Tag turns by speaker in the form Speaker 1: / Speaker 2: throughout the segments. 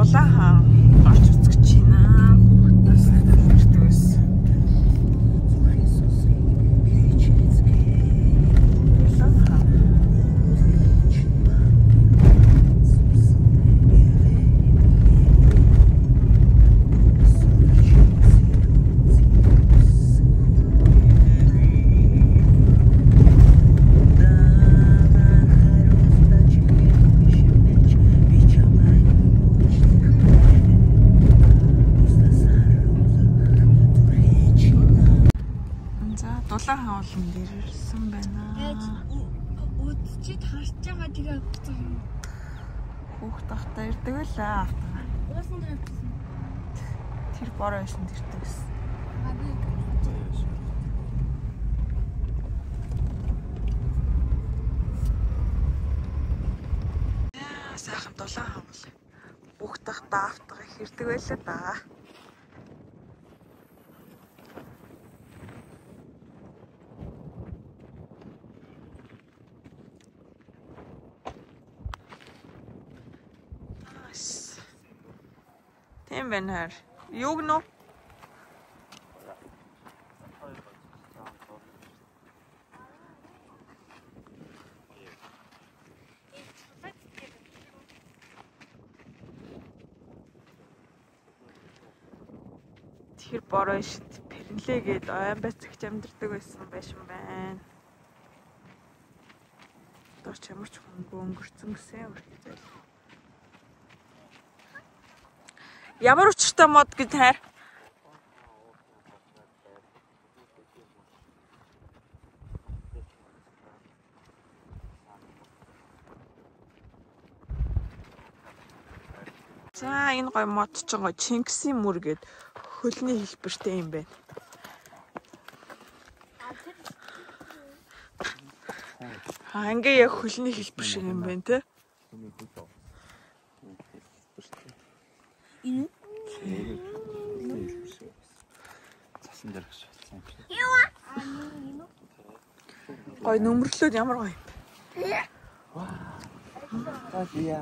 Speaker 1: Дулаан хаан орч үзэж байна. Хүүхдээс нэртгээс. Дулаан хаан олон дээрсэн байна.
Speaker 2: Үдчихэд харж байгаа тэгээ
Speaker 1: Хүүхд тахта ирдэг л автаа.
Speaker 2: уусан дээр авчихсан.
Speaker 1: Тэр бороо байсан ирдэг гэсэн. Сайхан дулаан хаан бол хүүхд тахта автаа ирдэг байлаа да. Тийм байна. Юу гэнэ? Тэр бороо шид пэрнлээгээд айн байцагч амьдэрдэг байсан байшин байна. Дор чамарч хөнгөө өнгөрцөн гэсэн үргэлжлэл. Ямар учиртай мод гэж хайр? За энэ гой мод ч гой Чингисийн мөр гэд хөлний хэлбэртэй юм байна. Ингээ яг хөлний хэлбэр шиг юм байна те.
Speaker 3: Засан дээр гэж болсон юм.
Speaker 1: Гой нөмрлөөд ямар гоё юм бэ?
Speaker 3: Тасия.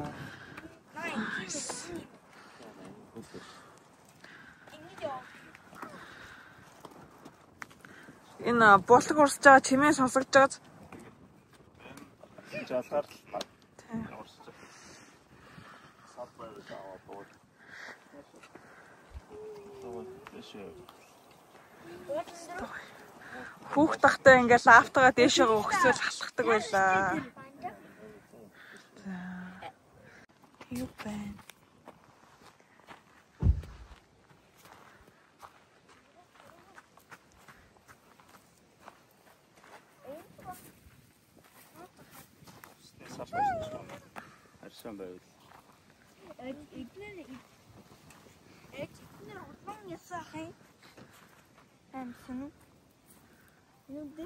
Speaker 1: Энэ булаг урсж байгаа чимээ сонсогдож байгаа.
Speaker 3: Жалгаар л баг. Хүүхд тахтай ингээл автагаа дээшээ өгсөөл халахдаг байлаа. За. Юу байна? Арсан байвал.
Speaker 2: Эдгээр улаан ясахын амсан. Юу дэ?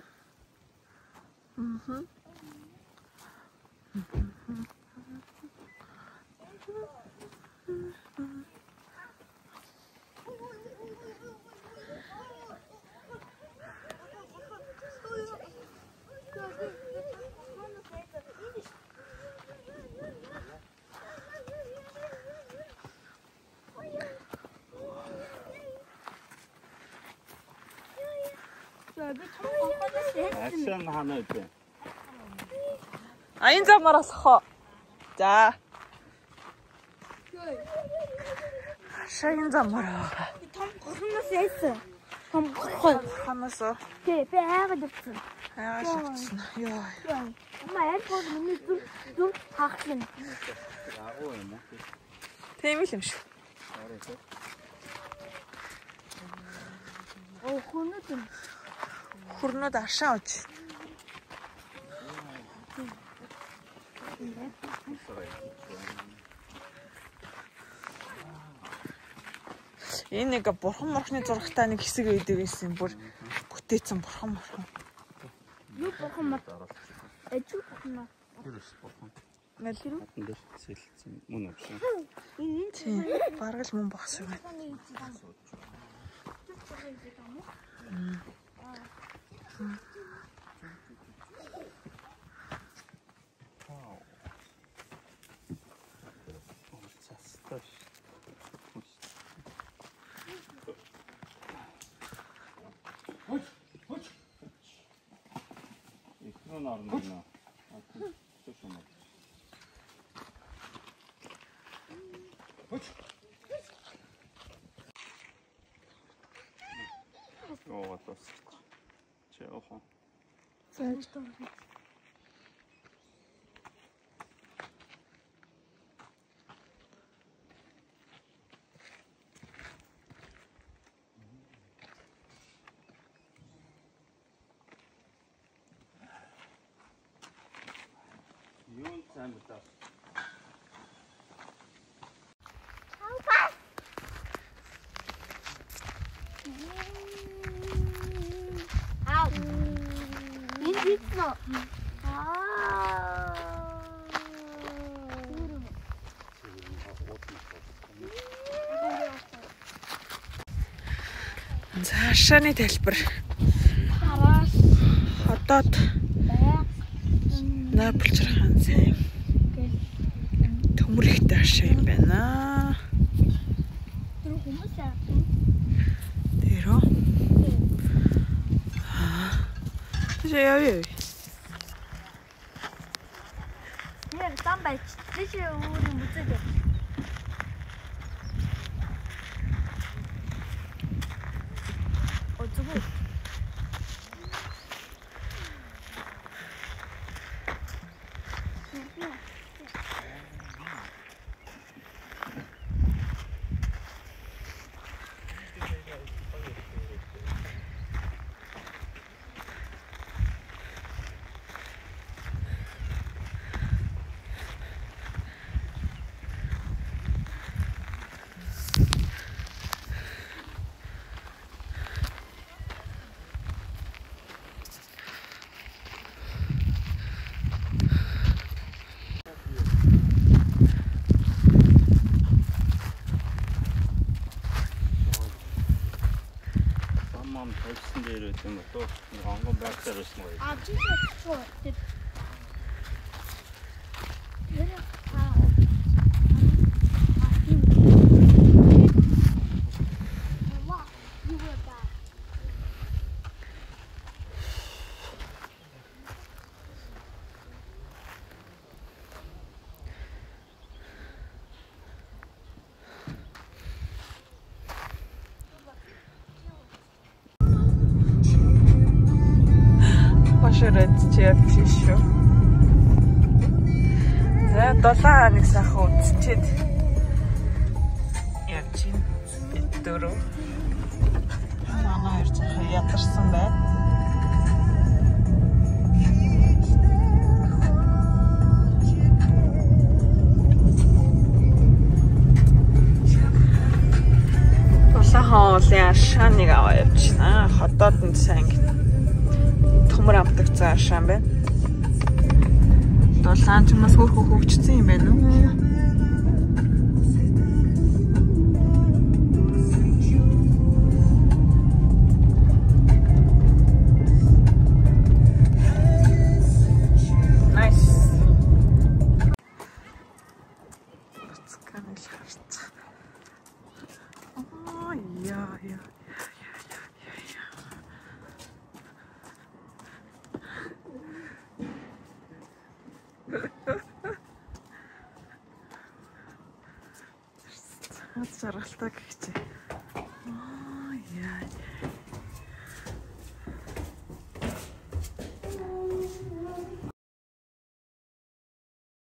Speaker 3: Арсан ханаа үү?
Speaker 1: Аян замаар алхах. За. Шагин замаар.
Speaker 2: Том гохноос яйсан. Том гохой.
Speaker 1: Ханаас
Speaker 2: Тэ би айгаад ирсэн.
Speaker 1: шигдсэн. Йоо.
Speaker 2: Ама айрпод миний зүг хаахлаа.
Speaker 3: Агуу юм уу?
Speaker 1: Тийм л юм шүү.
Speaker 2: Оо хүнэт.
Speaker 1: Хөрнөд аршаа уж. Энэ нэг бурхан морхны зурагтай нэг хэсэг өгдөг байсан бүр бүтээсэн бурхан морхон.
Speaker 2: Юу бурхан мар. Эчүү бурхан.
Speaker 3: Тэрс бохон.
Speaker 1: Нэлэр
Speaker 3: Энд сэлцэн мөн авсан.
Speaker 2: Энэ
Speaker 1: тийм бараг л мөн багс юм байна.
Speaker 3: Цасташ. орно гэнэ. Төшөө мөн. Оо тос. Чеохо.
Speaker 2: Зайтай.
Speaker 3: Юун сайн битаа.
Speaker 2: Ау. Энэ битнэ.
Speaker 1: За хашааны тайлбар.
Speaker 2: Араас
Speaker 1: Хотод
Speaker 2: бай.
Speaker 1: Наполчрхан сайн төмөр ихтэй хашаа юм байна.
Speaker 2: Тэр хүмүүс яа.
Speaker 1: Тэрөө. Яа.
Speaker 2: Нэр там байж. Тийш өөр юм үзээд. Оцгоо.
Speaker 3: Мам тавьсан дээр үт юм уу? Онгон байцаар ирсэн гоё.
Speaker 2: А чи чоо. Нэр
Speaker 1: Башрад чиявчишөө. За 7 хоног сайхан үдчихэд явчин дөрөв. Манай хэрэг ядарсан байна. Улаан хашааныг аваа явчихна. Хотод нь сайн төмөр амтдаг цаашаа байна. Дулаан ч бас хөрхөө хөгжсөн юм байна уу? Nice. Бацканал харц. Оо яа. Хаз жаргалтай гихчээ. Аа яа.